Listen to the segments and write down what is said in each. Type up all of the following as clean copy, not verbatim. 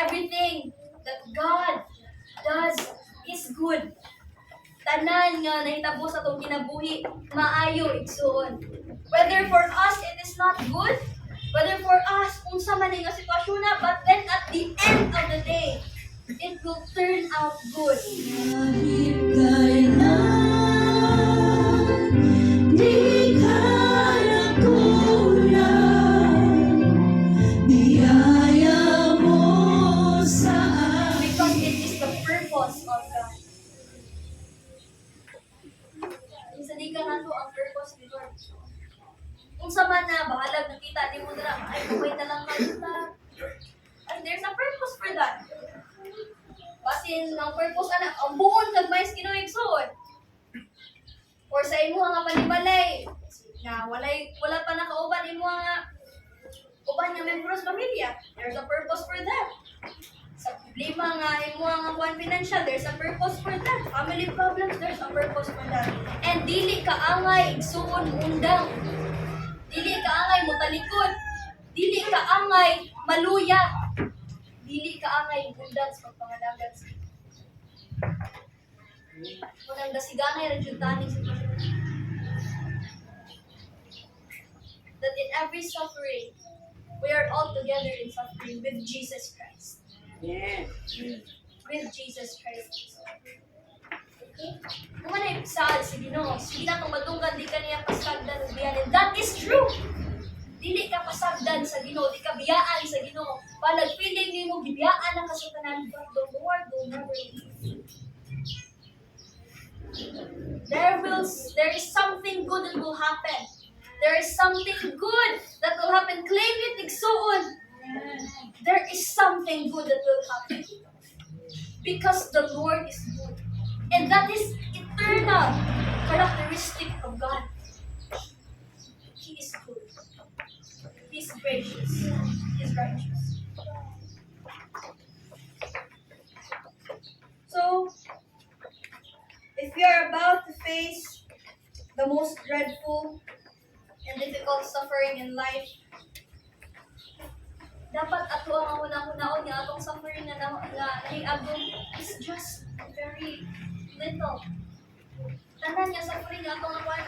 Everything that God does is good. Tanan nga nahitabo sa itong kinabuhi, maayo igsuon. Whether for us it is not good, whether for us unsa man nga sitwasyon na, but then at the end of the day, it will turn out good. Kahit kailan di ka nagkulang, biyaya mo sa akin. Because it is the purpose of God. Sa di ka nato ang purpose ni Lord. Kung sa man na, bahalag nakita, di mo na, ay, buhay na lang kita. And there's a purpose for that. Basin, ang purpose, anak, ang buon kag mais kinuigsoon. Or sa imo nga panibalay, na wala pa nakauban imo nga uban nga membros pamilya. There's a purpose for that. Sa problema nga imo nga kuan financial, there's a purpose for that. Family problems, there's a purpose for that. And dili ka angay igsuon undang. Dili ka angay mutalikod. Dili ka angay maluya. Dili ka angay undang sa pagpangadagan. Kunang dasigangay ra jud tani sa that in every suffering, we are all together in suffering with Jesus Christ. Yes. With Jesus Christ. Okay? Kung ano yung saad sa Ginoo, sige na kung matunggan, di ka niya pasagdan o biyanin. That is true! Dili ka pasagdan sa Ginoo, di ka biyaan sa Ginoo. Palag feeling ni mo, gibiyaan na kasutanan, but the Lord will never leave you. There is something good that will happen. There is something good that will happen. Claim it, igsuon. There is something good that will happen. Because the Lord is good. And that is eternal characteristic of God. He is good. He is gracious. He is righteous. So, if you are about to face the most dreadful and difficult suffering in life, dapat ato ang una-unaon nga atong suffering na nahiagom is just very little. Tanan nga suffering nga atong nakuha,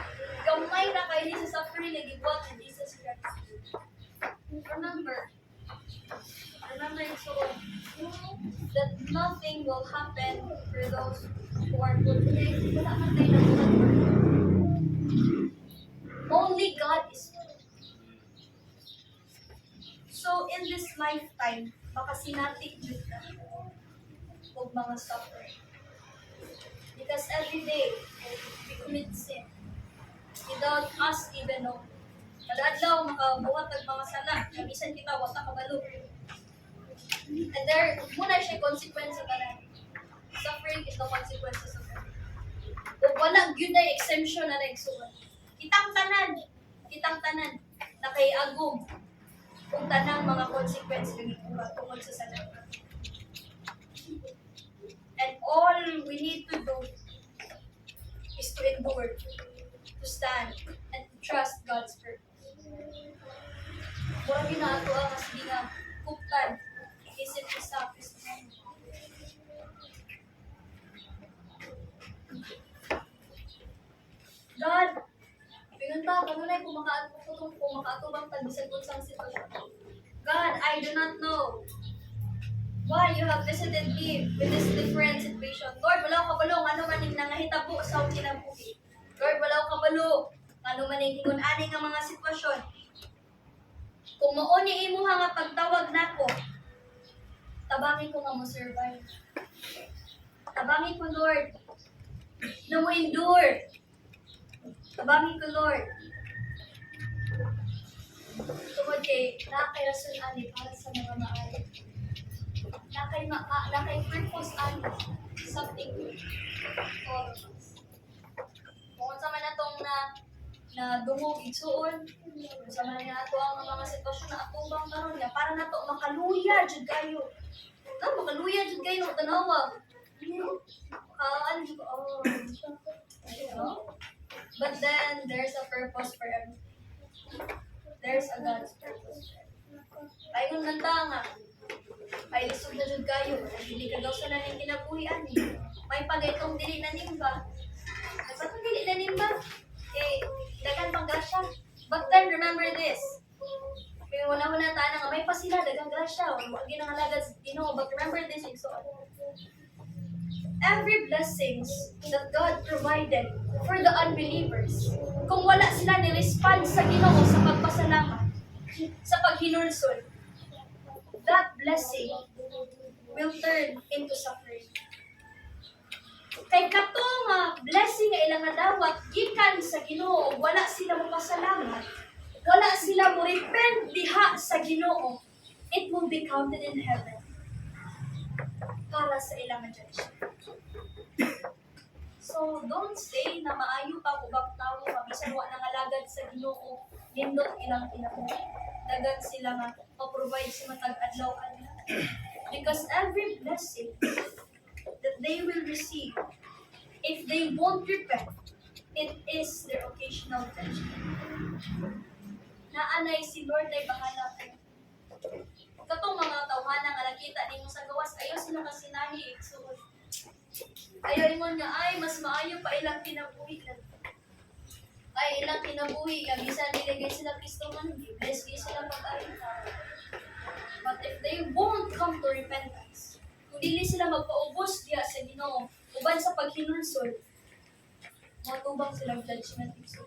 gamay na kayo sa suffering na gibuhat ni Jesus Christ. Remember so that nothing will happen for those who are good. Wala man tayo nabuhat. Only God is good. So, in this lifetime, baka sinatik dito ka o mga suffering. Because every day, we commit sin without us even know. Kadadlaw, makabuhat ng mga sala, kamisan kita, wata kabalo. And there, muna siya consequence sa tanan. Suffering is the consequences of it. O wala yun na exemption na naigsuwan. Kitang tanan, na kay agum, kung tanang mga consequence ng ikuha tungkol sa salat. And all we need to do is to endure, to stand, and to trust God's purpose. Mura ginaato ang mas nga kuptan, isip isa, God, pinunta, kanunay kung makaatubang tagbisag kung sang sitwasyon. God, I do not know why you have visited me with this different situation. Lord, wala ko kabalo, ano man yung nangahitabo sa akong kinabuhi. Lord, wala ko kabalo, ano man yung hingun-ani nga mga sitwasyon. Kung mauni imo nga pagtawag nako, tabangin ko nga mo survive. Tabangin ko, Lord, na mo endure. Tabangin ko, Lord. Tungod kay nakay rason ani para sa mga maaari. Nakay purpose ani something good for all of us. Kung sa man atong na dungog igsuon, kung sa man ato ang mga sitwasyon na atubang karon nga para nato makaluya jud kayo. Makaluya jud kayo tanawa. But then there's a purpose for everything. There's a God's purpose. Ayun lang nga. Ay na jud kayo, dili ka daw sa naning kinabuhi ani. May pagaytong dili na nimba. May patong dili na nimba. Dagan pang grasya. But then remember this. Kaya wala na taan nga may pa sila dagang grasya. Wag ginangalagad sa Ginoo. But remember this, so every blessings that God provided for the unbelievers, kung wala sila ni-respond sa Ginoo sa pagpasalamat, sa paghinulsol, that blessing will turn into suffering. Kay katong blessing nga ilang nadawat gikan sa Ginoo, wala sila magpasalamat, wala sila mo repent diha sa Ginoo, it will be counted in heaven para sa ilang judgment. So, don't say na maayo pa ubang tao, mabisan wa nangalagad sa Ginoo, nindot ilang kinabuhi. Dagan sila nga ma-provide sa matag adlaw-adlaw. Because every blessing that they will receive, if they won't repent, it is their occasional judgment. Naanay si Lord ay bahala kayo. Katong mga tawhana nga nakita nimo sa gawas, ayaw sila kasinahi. So, ayaw ingon nga, ay, mas maayo pa ilang kinabuhi lang. Ay, ilang kinabuhi, bisan niligay sila Kristo man, bless kayo sila pag-ayon. But if they won't come to repentance, kung dili sila magpaubos diya sa Ginoo, uban sa paghinulsol, matubang silang judgment. So,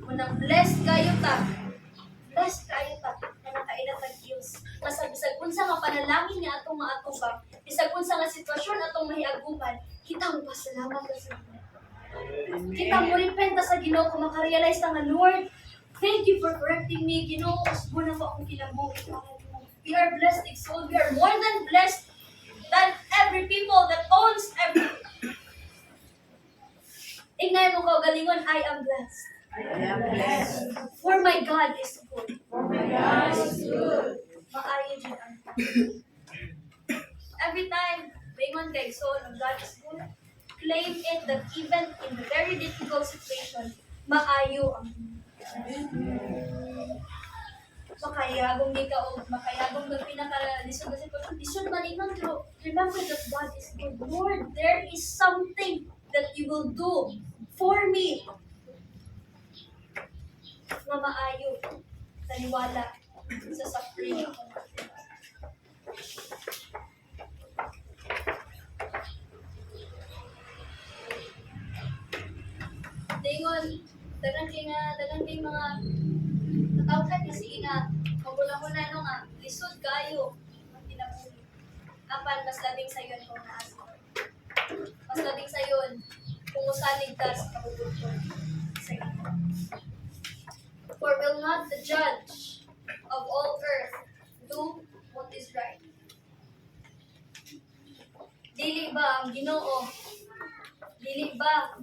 munang blessed kayo ta, na nakailatag Diyos. Masag-bisag unsa nga panalangin niya atong maatubang, bisag unsa nga sitwasyon atong mahiaguman, kita mo pasalamat ka sa Ginoo. Kita mo repenta sa Ginoo kung makarealize ta nga, Lord, thank you for correcting me, Ginoo, usbo na ko akong kinabuhi. We are blessed, exalt. We are more than blessed than every people that owns everything. Ingay mo ko galingon, I am blessed. For my God is good. Maayo dyan ang every time, bingon kay soul of God is good, claim it that even in the very difficult situation, maayo ang makayagong di ka o makayagong ka pinaka-lisod na sitwasyon. Lisod man iman, pero remember that God is good. Lord, there is something that you will do for me na maayo, taniwala sa suffering ako. Dingon, dagan kay mga natawag kasi nga, magula-mula no nga, lisod kayo, ang kinabuhi. Apan, mas labing sa yun kung naasa. Mas labing sa yun, kung usalig ka sa kabubukod sa Ginoo. For will not the judge of all earth do what is right? Dili ba ang Ginoo? Dili ba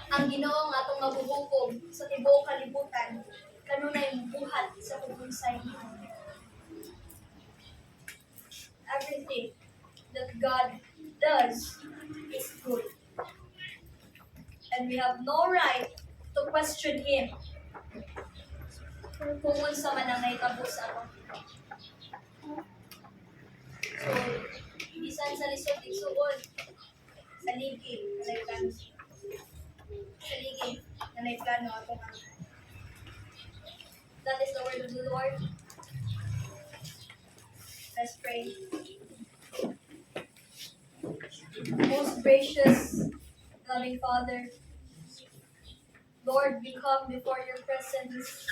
ang Ginoo nga atong mabubukom sa tibuok kalibutan kanunay buhat sa pubunsay niya? Everything that God does is good. And we have no right to question Him kung unsa man ang naitabo sa aton. So, bisan sa lisod igsuon, sa ligi, nanay plano. Sa ligi, nanay plano atong ang. That is the word of the Lord. Let's pray. Most gracious, loving Father, Lord, we come before your presence.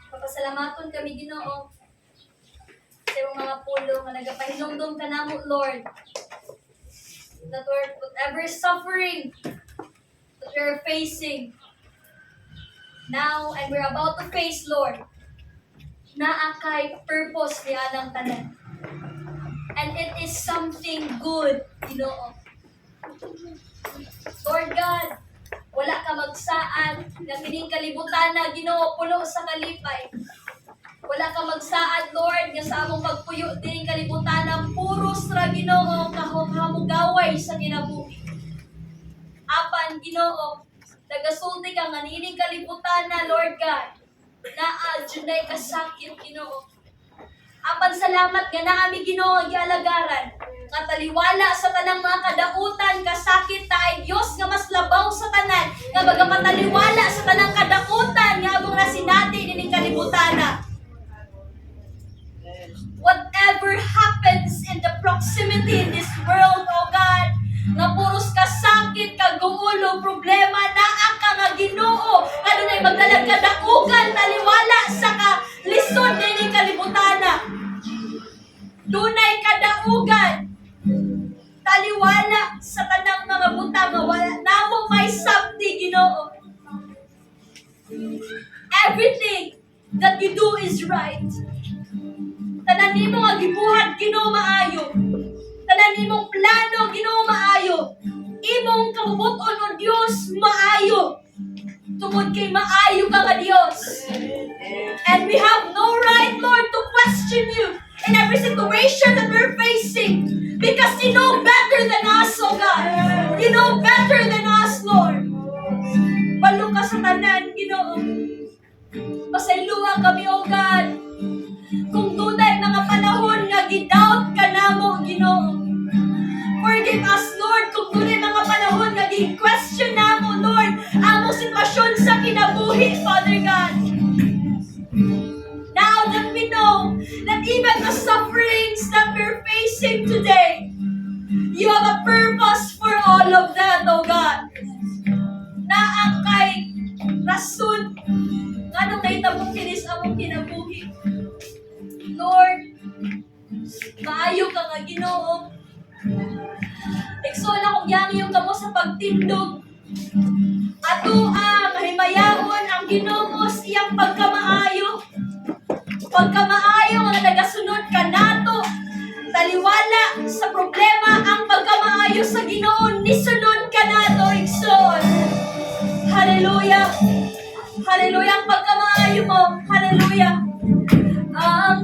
Papasalamaton kami, Ginoo, sa iyong mga pulo nga nagapahinumdum ka namo, Lord. That Lord, whatever suffering that we are facing now and we're about to face, Lord, naa kay purpose ni anang tanan. And it is something good, Ginoo. Lord God, wala ka magsaad na kining kalibutan na Ginoo puno sa kalipay. Wala ka magsaad, Lord, nga sa among pagpuyo din kalibutan na puros ra Ginoo kahamugaway sa kinabuhi. Apan Ginoo, Nagasulti ka, manining kalibutan na, Lord God. Naa, Junay kasakit, Ginoo. Apan salamat nga naami Ginoo ang gialagaran. Nga taliwala sa tanang mga kadautan, kasakit tayo Diyos nga mas labaw sa tanan. Nga bagapataliwala sa tanang kadautan, nga abong nasinati nining kalibutana. Whatever happens in the proximity in this world, oh God, nga puros kasakit, kaguulo, problema, naa ka nga Ginoo, nga dunay magdalag kadaugan, taliwala sa lisod nining kalibutana. Dunay kadaugan, taliwala sa tanang mga butang nga wala namo may sabti Ginoo. Everything that you do is right. Tanan nimo nga gibuhat Ginoo maayo. Tanan nimong plano Ginoo maayo. Imong kabubuton o Dios maayo. Tungod kay maayo ka nga Dios. And we have no right, Lord, to question you in every situation that we're facing. Because you know better than us, oh God. You know better than us, Lord. Balo ka sa tanan, Ginoo. Pasayloa kami, oh God. Kung tunay mga panahon nga gidoubt ka namo, Ginoo. Forgive us, Lord, kung tunay mga panahon nga gi-question namo, Lord, among sitwasyon sa kinabuhi, Father God. Now that we know that even the sufferings that we're facing today, you have a purpose for all of that, oh God. Naa kay rason nga nung naitabong kinis among kinabuhi. Lord, maayo ka nga Ginoo. Igsoon akong yangyo kamo sa pagtindog. Ato mahimayaon ang Ginoo sa iyang pagkamaayo. Pagkamaayo nga nagasunod ka nato. Taliwala sa problema ang pagkamaayo sa Ginoo nisunod ka nato, igsoon. Hallelujah. Hallelujah ang pagkamaayo mo. Hallelujah. Ang